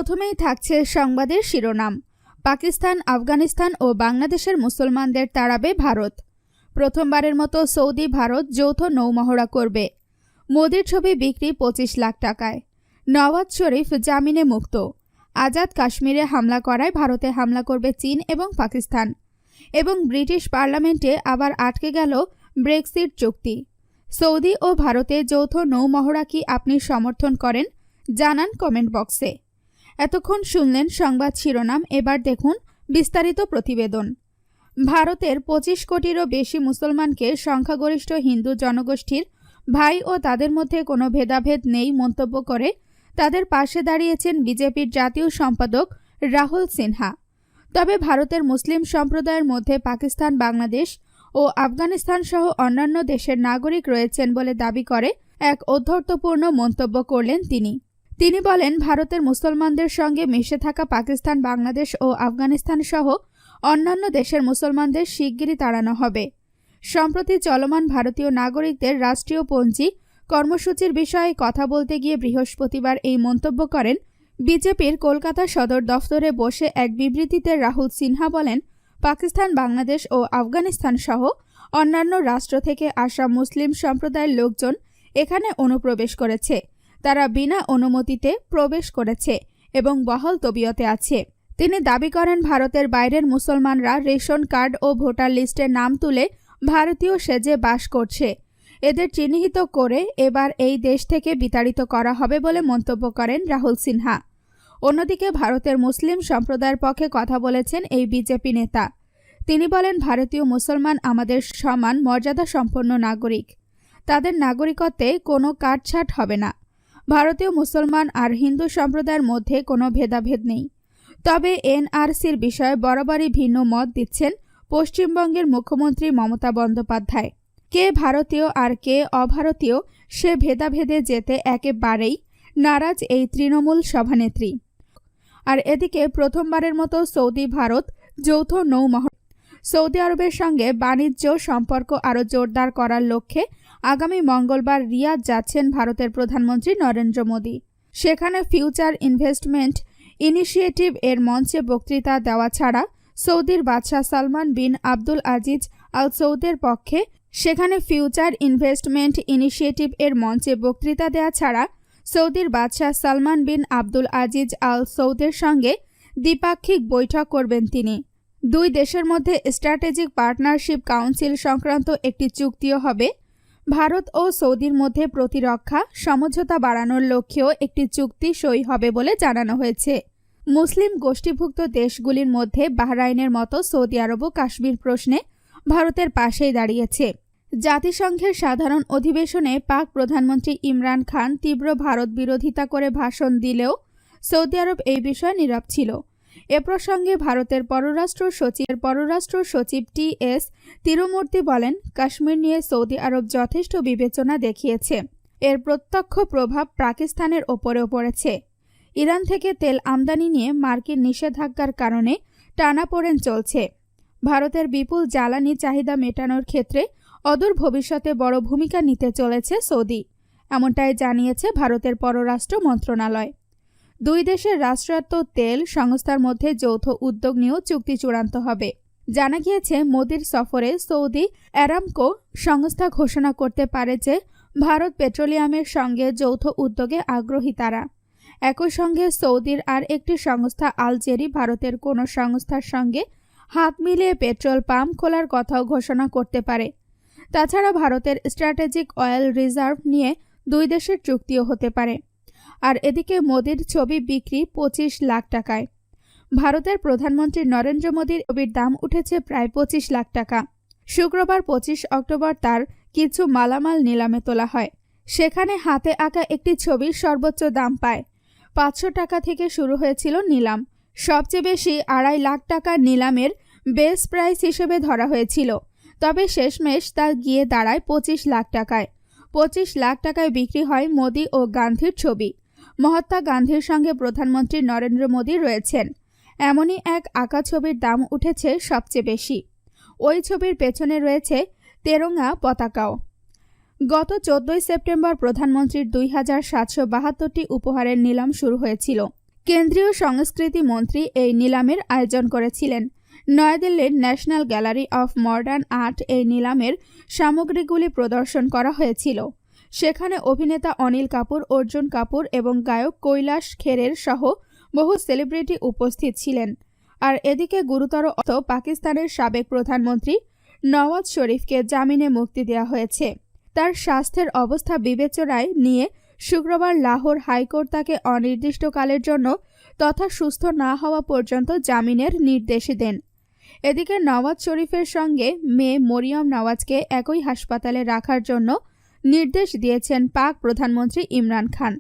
প্রথমেই থাকছে সংবাদের শিরোনাম। পাকিস্তান, আফগানিস্তান ও বাংলাদেশের মুসলমানদের তাড়াবে ভারত। প্রথমবারের মতো সৌদি ভারত যৌথ নৌমহড়া করবে। মোদির ছবি বিক্রি 25 লাখ টাকায়। নওয়াজ শরীফ জামিনে মুক্ত। আজাদ কাশ্মীরে হামলা করায় ভারতে হামলা করবে চীন এবং পাকিস্তান। এবং ব্রিটিশ পার্লামেন্টে আবার আটকে গেল ব্রেক্সিট চুক্তি। সৌদি ও ভারতে যৌথ নৌমহড়া কি আপনি সমর্থন করেন? জানান কমেন্ট বক্সে। এতক্ষণ শুনলেন সংবাদ শিরোনাম, এবার দেখুন বিস্তারিত প্রতিবেদন। ভারতের 25 কোটিরও বেশি মুসলমানকে সংখ্যাগরিষ্ঠ হিন্দু জনগোষ্ঠীর ভাই ও তাদের মধ্যে কোনো ভেদাভেদ নেই মন্তব্য করে তাদের পাশে দাঁড়িয়েছেন বিজেপির জাতীয় সম্পাদক রাহুল সিনহা। তবে ভারতের মুসলিম সম্প্রদায়ের মধ্যে পাকিস্তান, বাংলাদেশ ও আফগানিস্তান সহ অন্যান্য দেশের নাগরিক রয়েছেন বলে দাবি করে এক ঔদ্ধত্যপূর্ণ মন্তব্য করলেন তিনি। তিনি বলেন, ভারতের মুসলমানদের সঙ্গে মিশে থাকা পাকিস্তান, বাংলাদেশ ও আফগানিস্তান সহ অন্যান্য দেশের মুসলমানদের শিগগিরই তাড়ানো হবে। সম্প্রতি চলমান ভারতীয় নাগরিকদের রাষ্ট্রীয় পঞ্জী কর্মসূচির বিষয়ে কথা বলতে গিয়ে বৃহস্পতিবার এই মন্তব্য করেন বিজেপির কলকাতা সদর দফতরে বসে এক বিবৃতিতে রাহুল সিনহা বলেন, পাকিস্তান, বাংলাদেশ ও আফগানিস্তান সহ অন্যান্য রাষ্ট্র থেকে আসা মুসলিম সম্প্রদায়ের লোকজন এখানে অনুপ্রবেশ করেছে। তারা বিনা অনুমতিতে প্রবেশ করেছে এবং বহাল তবিয়তে আছে। তিনি দাবি করেন, ভারতের বাইরের মুসলমানরা রেশন কার্ড ও ভোটার লিস্টে নাম তুলে ভারতীয় সেজে বাস করছে। এদের চিহ্নিত করে এবার এই দেশ থেকে বিতাড়িত করা হবে বলে মন্তব্য করেন রাহুল সিনহা। অন্যদিকে ভারতের মুসলিম সম্প্রদায়ের পক্ষে কথা বলেছেন এই বিজেপি নেতা। তিনি বলেন, ভারতীয় মুসলমান আমাদের সমান মর্যাদা সম্পন্ন নাগরিক। তাদের নাগরিকত্বে কোনো কাটছাট হবে না। ভারতীয় মুসলমান আর হিন্দু সম্প্রদায়ের মধ্যে কোনো ভেদাভেদ নেই। তবে এনআরসির বিষয়ে বরাবরই ভিন্ন মত দিচ্ছেন পশ্চিমবঙ্গের মুখ্যমন্ত্রী মমতা বন্দ্যোপাধ্যায়। কে ভারতীয় আর কে অভারতীয় সে ভেদাভেদে যেতে একেবারেই নারাজ এই তৃণমূল সভানেত্রী। আর এদিকে প্রথমবারের মতো সৌদি ভারত যৌথ নৌমহড়া। সৌদি আরবের সঙ্গে বাণিজ্য সম্পর্ক আরও জোরদার করার লক্ষ্যে আগামী মঙ্গলবার রিয়াদ যাচ্ছেন ভারতের প্রধানমন্ত্রী নরেন্দ্র মোদী। সেখানে ফিউচার ইনভেস্টমেন্ট ইনিশিয়েটিভ এর মঞ্চে বক্তৃতা দেওয়া ছাড়া সৌদির বাদশাহ সালমান বিন আব্দুল আজিজ আল সৌদের পক্ষে সেখানে ফিউচার ইনভেস্টমেন্ট ইনিশিয়েটিভ এর মঞ্চে বক্তৃতা দেওয়া ছাড়া সৌদির বাদশাহ সালমান বিন আব্দুল আজিজ আল সৌদের সঙ্গে দ্বিপাক্ষিক বৈঠক করবেন তিনি। দুই দেশের মধ্যে স্ট্র্যাটেজিক পার্টনারশিপ কাউন্সিল সংক্রান্ত একটি চুক্তিও হবে। ভারত ও সৌদির মধ্যে প্রতিরক্ষা সমঝোতা বাড়ানোর লক্ষ্যেও একটি চুক্তি সই হবে বলে জানানো হয়েছে। মুসলিম গোষ্ঠীভুক্ত দেশগুলির মধ্যে বাহরাইনের মতো সৌদি আরবও কাশ্মীর প্রশ্নে ভারতের পাশেই দাঁড়িয়েছে। জাতিসংঘের সাধারণ অধিবেশনে পাক প্রধানমন্ত্রী ইমরান খান তীব্র ভারত বিরোধিতা করে ভাষণ দিলেও সৌদি আরব এই বিষয়ে নীরব ছিল। এ প্রসঙ্গে ভারতের পররাষ্ট্র সচিব টি.এস. তিরুমূর্তি বলেন, কাশ্মীর নিয়ে সৌদি আরব যথেষ্ট বিবেচনা দেখিয়েছে। এর প্রত্যক্ষ প্রভাব পাকিস্তানের ওপরেও পড়েছে। ইরান থেকে তেল আমদানি নিয়ে মার্কিন নিষেধাজ্ঞার কারণে টানাপোড়েন চলছে। ভারতের বিপুল জ্বালানি চাহিদা মেটানোর ক্ষেত্রে অদূর ভবিষ্যতে বড় ভূমিকা নিতে চলেছে সৌদি, এমনটাই জানিয়েছে ভারতের পররাষ্ট্র মন্ত্রণালয়। দুই দেশের রাষ্ট্রায়ত্ত তেল সংস্থার মধ্যে যৌথ উদ্যোগ নিয়েও চুক্তি চূড়ান্ত হবে। জানা গিয়েছে, মোদির সফরে সৌদি অ্যারামকো সংস্থা ঘোষণা করতে পারে যে ভারত পেট্রোলিয়ামের সঙ্গে যৌথ উদ্যোগে আগ্রহী তারা। একই সঙ্গে সৌদির আর একটি সংস্থা আলজেরি ভারতের কোনো সংস্থার সঙ্গে হাত মিলিয়ে পেট্রোল পাম্প খোলার কথাও ঘোষণা করতে পারে। তাছাড়া ভারতের স্ট্র্যাটেজিক অয়েল রিজার্ভ নিয়ে দুই দেশের চুক্তিও হতে পারে। আর এদিকে মোদির ছবি বিক্রি 25 লাখ টাকায়। ভারতের প্রধানমন্ত্রী নরেন্দ্র মোদির ছবির দাম উঠেছে প্রায় 25 লাখ টাকা। শুক্রবার 25 অক্টোবর তার কিছু মালামাল নিলামে তোলা হয়। সেখানে হাতে আঁকা একটি ছবির সর্বোচ্চ দাম পায় 500 টাকা থেকে শুরু হয়েছিল নিলাম। সবচেয়ে বেশি 2.5 লাখ টাকা নিলামের বেস প্রাইস হিসেবে ধরা হয়েছিল। তবে শেষমেশ তা গিয়ে দাঁড়ায় 25 লাখ টাকায়। 25 লাখ টাকায় বিক্রি হয় মোদি ও গান্ধীর ছবি। মহাত্মা গান্ধীর সঙ্গে প্রধানমন্ত্রী নরেন্দ্র মোদী রয়েছেন। এমনই এক আঁকা ছবির দাম উঠেছে সবচেয়ে বেশি। ওই ছবির পেছনে রয়েছে তেরঙ্গা পতাকাও। গত 14 সেপ্টেম্বর প্রধানমন্ত্রীর 2772টি উপহারের নিলাম শুরু হয়েছিল, কেন্দ্রীয় সংস্কৃতি মন্ত্রী এই নিলামের আয়োজন করেছিলেন। নয়াদিল্লির national gallery of modern art এই নিলামের সামগ্রীগুলি প্রদর্শন করা হয়েছিল। সেখানে অভিনেতা অনিল কাপুর, অর্জুন কাপুর এবং গায়ক কৈলাশ খেরের সহ বহু সেলিব্রিটি উপস্থিত ছিলেন। আর এদিকে গুরুতর পাকিস্তানের সাবেক প্রধানমন্ত্রী নওয়াজ শরীফকে জামিনে মুক্তি দেওয়া হয়েছে। তার স্বাস্থ্যের অবস্থা বিবেচনায় নিয়ে শুক্রবার লাহোর হাইকোর্ট তাকে অনির্দিষ্টকালের জন্য তথা সুস্থ না হওয়া পর্যন্ত জামিনের নির্দেশ দেন। এদিকে নওয়াজ শরীফের সঙ্গে মেয়ে মরিয়ম নওয়াজকে একই হাসপাতালে রাখার জন্য নির্দেশ দিয়েছেন পাক প্রধানমন্ত্রী ইমরান খান।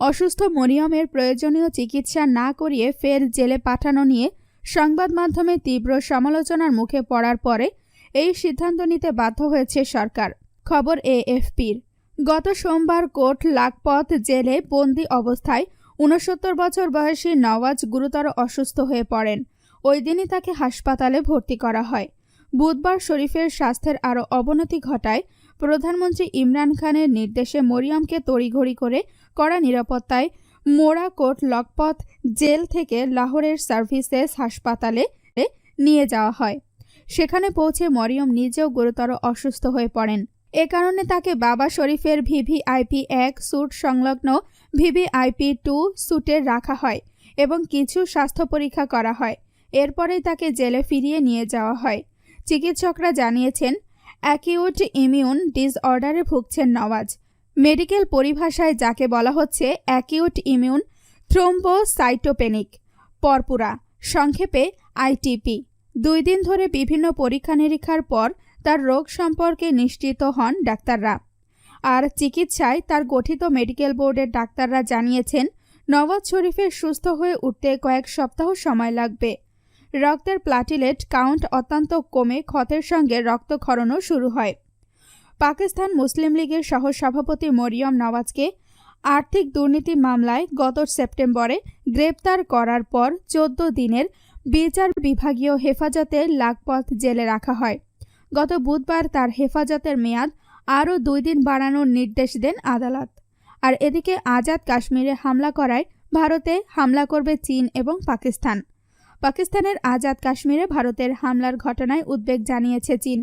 অসুস্থ মরিয়মের প্রয়োজনীয় চিকিৎসা না করিয়ে ফের জেলে পাঠানো নিয়ে সংবাদ মাধ্যমে তীব্র সমালোচনার মুখে পড়ার পরে এই সিদ্ধান্ত নিতে বাধ্য হয়েছে সরকার। খবর AFPর। গত সোমবার কোট লাখপত জেলে বন্দি অবস্থায় 69 বছর বয়সী নওয়াজ গুরুতর অসুস্থ হয়ে পড়েন। ওই দিনই তাকে হাসপাতালে ভর্তি করা হয়। বুধবার শরীফের স্বাস্থ্যের আরও অবনতি ঘটায় প্রধানমন্ত্রী ইমরান খানের নির্দেশে মরিয়মকে তড়িঘড়ি করে কড়া নিরাপত্তায় মোড়া কোট লাখপত জেল থেকে লাহোরের সার্ভিসেস হাসপাতালে নিয়ে যাওয়া হয়। সেখানে পৌঁছে মরিয়ম নিজেও গুরুতর অসুস্থ হয়ে পড়েন। এ কারণে তাকে বাবা শরীফের VVIP 1 স্যুট সংলগ্ন VVIP 2 স্যুটে রাখা হয় এবং কিছু স্বাস্থ্য পরীক্ষা করা হয়। এরপরেই তাকে জেলে ফিরিয়ে নিয়ে যাওয়া হয়। চিকিৎসকরা জানিয়েছেন অ্যাকিউট ইমিউন ডিসঅর্ডারে ভুগছেন নওয়াজ। মেডিকেল পরিভাষায় যাকে বলা হচ্ছে অ্যাকিউট ইমিউন থ্রোম্বোসাইটোপেনিক পরপুরা, সংক্ষেপে ITP। 2 দিন ধরে বিভিন্ন পরীক্ষা নিরীক্ষার পর তার রোগ সম্পর্কে নিশ্চিত হন ডাক্তাররা। আর চিকিৎসায় তার গঠিত মেডিকেল বোর্ডের ডাক্তাররা জানিয়েছেন নওয়াজ শরীফের সুস্থ হয়ে উঠতে কয়েক সপ্তাহ সময় লাগবে। রক্তের প্লাটিলেট কাউন্ট অত্যন্ত কমে ক্ষতের সঙ্গে রক্তক্ষরণও শুরু হয়। পাকিস্তান মুসলিম লীগের সহসভাপতি মরিয়ম নওয়াজকে আর্থিক দুর্নীতি মামলায় গত সেপ্টেম্বরে গ্রেপ্তার করার পর 14 দিনের বিচার বিভাগীয় হেফাজতে লাখপত জেলে রাখা হয়। গত বুধবার তার হেফাজতের মেয়াদ আরও 2 দিন বাড়ানোর নির্দেশ দেন আদালত। আর এদিকে আজাদ কাশ্মীরে হামলা করায় ভারতে হামলা করবে চীন এবং পাকিস্তান। পাকিস্তানের আজাদ কাশ্মীরে ভারতের হামলার ঘটনায় উদ্বেগ জানিয়েছে চীন।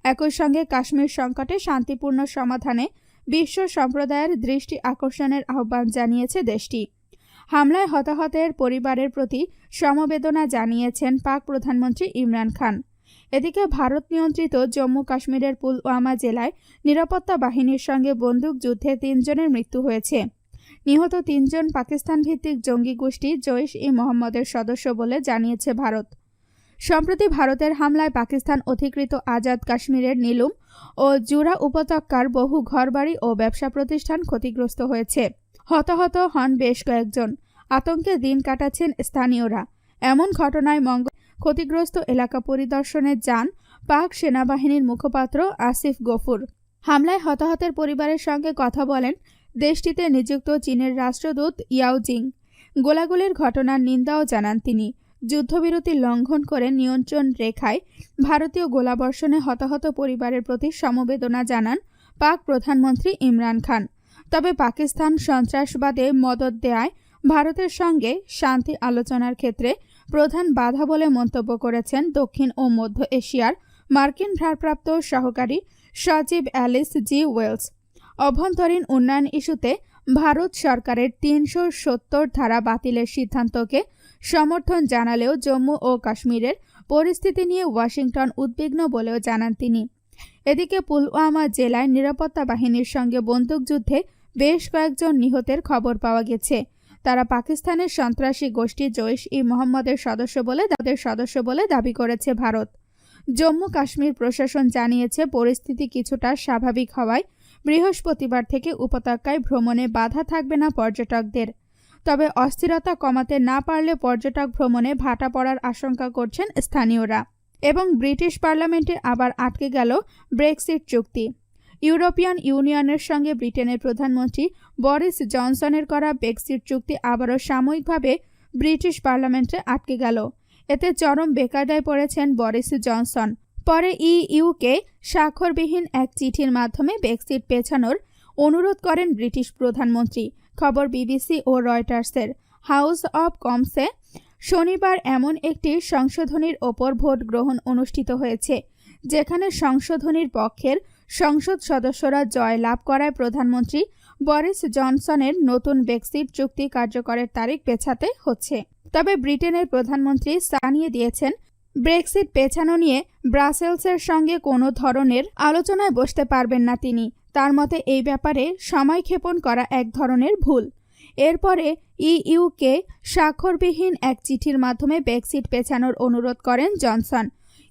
একই সঙ্গে কাশ্মীর সংকটে শান্তিপূর্ণ সমাধানে বিশ্ব সম্প্রদায়ের দৃষ্টি আকর্ষণের আহ্বান জানিয়েছে দেশটি। হামলায় হতাহতের পরিবারের প্রতি সমবেদনা জানিয়েছেন পাক প্রধানমন্ত্রী ইমরান খান। এদিকে ভারত নিয়ন্ত্রিত জম্মু কাশ্মীরের পুলওয়ামা জেলায় নিরাপত্তা বাহিনীর সঙ্গে বন্দুকযুদ্ধে 3 জনের মৃত্যু হয়েছে। নিহত 3 জন পাকিস্তান ভিত্তিক জঙ্গি গোষ্ঠী জৈশ-ই-মোহাম্মদের সদস্য বলে জানিয়েছে ভারত। সম্প্রতি ভারতের হামলায় পাকিস্তান অধিকৃত আজাদ কাশ্মীরের নীলুম ও জুরা উপত্যকার বহু ঘরবাড়ি ও ব্যবসা প্রতিষ্ঠান ক্ষতিগ্রস্ত হয়েছে। হতাহত হন বেশ কয়েকজন। আতঙ্কে দিন কাটাচ্ছেন স্থানীয়রা। এমন ঘটনায় ক্ষতিগ্রস্ত এলাকা পরিদর্শনে যান পাক সেনাবাহিনীর মুখপাত্র আসিফ গফুর। হামলায় হতাহতের পরিবারের সঙ্গে কথা বলেন দেশটিতে নিযুক্ত চীনের রাষ্ট্রদূত ইয়াও জিং। গোলাগুলির ঘটনার নিন্দাও জানান তিনি। যুদ্ধবিরতি লঙ্ঘন করে নিয়ন্ত্রণ রেখায় ভারতীয় গোলাবর্ষণে হতাহত পরিবারের প্রতি সমবেদনা জানান পাক প্রধানমন্ত্রী ইমরান খান। তবে পাকিস্তান সন্ত্রাসবাদে মদদ দেয়ায় ভারতের সঙ্গে শান্তি আলোচনার ক্ষেত্রে প্রধান বাধা বলে মন্তব্য করেছেন দক্ষিণ ও মধ্য এশিয়ার মার্কিন ভারপ্রাপ্ত সহকারী সচিব অ্যালিস জি ওয়েলস। অভ্যন্তরীণ উন্নয়ন ইস্যুতে ভারত সরকারের 370 ধারা বাতিলের সিদ্ধান্তকে সমর্থন জানালেও জম্মু ও কাশ্মীরের পরিস্থিতি নিয়ে ওয়াশিংটন উদ্বিগ্ন বলেও জানান তিনি। এদিকে পুলওয়ামা জেলায় নিরাপত্তা বাহিনীর সঙ্গে বন্দুকযুদ্ধে বেশ কয়েকজন নিহতের খবর পাওয়া গেছে। তারা পাকিস্তানের সন্ত্রাসী গোষ্ঠী জৈশ-ই-মোহাম্মদের সদস্য বলে দাবি করেছে ভারত। জম্মু কাশ্মীর প্রশাসন জানিয়েছে পরিস্থিতি কিছুটা স্বাভাবিক হওয়ায় বৃহস্পতিবার থেকে উপত্যকায় ভ্রমণে বাধা থাকবে না পর্যটকদের। তবে অস্থিরতা কমাতে না পারলে পর্যটক ভ্রমণে ভাটা পড়ার আশঙ্কা করছেন স্থানীয়রা। এবং ব্রিটিশ পার্লামেন্টে আবার আটকে গেল ব্রেক্সিট চুক্তি। ইউরোপিয়ান ইউনিয়নের সঙ্গে ব্রিটেনের প্রধানমন্ত্রী বরিস জনসনের করা ব্রেক্সিট চুক্তি আবারও সাময়িকভাবে ব্রিটিশ পার্লামেন্টে আটকে গেল। এতে চরম বেকায়দায় পড়েছেন বরিস জনসন। পরে ইউকে স্বাক্ষরবিহীন এক চিঠির মাধ্যমে ব্রেক্সিট পেছানোর অনুরোধ করেন ব্রিটিশ প্রধানমন্ত্রী। খবর BBC ও রয়টার্সের। হাউস অব কমসে শনিবার এমন একটি সংশোধনীর ওপর ভোট গ্রহণ অনুষ্ঠিত হয়েছে, যেখানে সংশোধনীর পক্ষের সংসদ সদস্যরা জয় লাভ করায় প্রধানমন্ত্রী বরিস জনসনের নতুন ব্রেক্সিট চুক্তি কার্যকরের তারিখ পেছাতে হচ্ছে। তবে ব্রিটেনের প্রধানমন্ত্রী জানিয়ে দিয়েছেন, ব্রেক্সিট পেছানো নিয়ে ব্রাসেলসের সঙ্গে কোনো ধরনের আলোচনায় বসতে পারবেন না তিনি। তার মতে এই ব্যাপারে সময়ক্ষেপণ করা এক ধরনের ভুল। এরপরে ইইউকে স্বাক্ষরবিহীন এক চিঠির মাধ্যমে ব্রেক্সিট পেছানোর অনুরোধ করেন জনসন।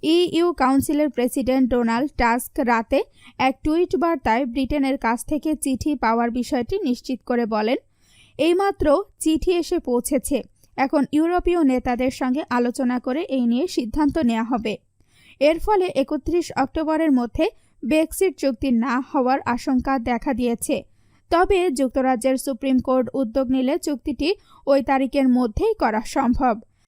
ইইউ কাউন্সিলের প্রেসিডেন্ট ডোনাল্ড টাস্ক রাতে এক টুইট বার্তায় ব্রিটেনের কাছ থেকে চিঠি পাওয়ার বিষয়টি নিশ্চিত করে বলেন, এইমাত্র চিঠি এসে পৌঁছেছে, এখন ইউরোপীয় নেতাদের সঙ্গে আলোচনা করে এই নিয়ে সিদ্ধান্ত নেওয়া হবে। এর ফলে 31 অক্টোবরের মধ্যে ব্রেক্সিট চুক্তি না হওয়ার আশঙ্কা দেখা দিয়েছে। তবে যুক্তরাজ্যের সুপ্রিম কোর্ট উদ্যোগ নিলে চুক্তিটি ওই তারিখের মধ্যেই করা সম্ভব।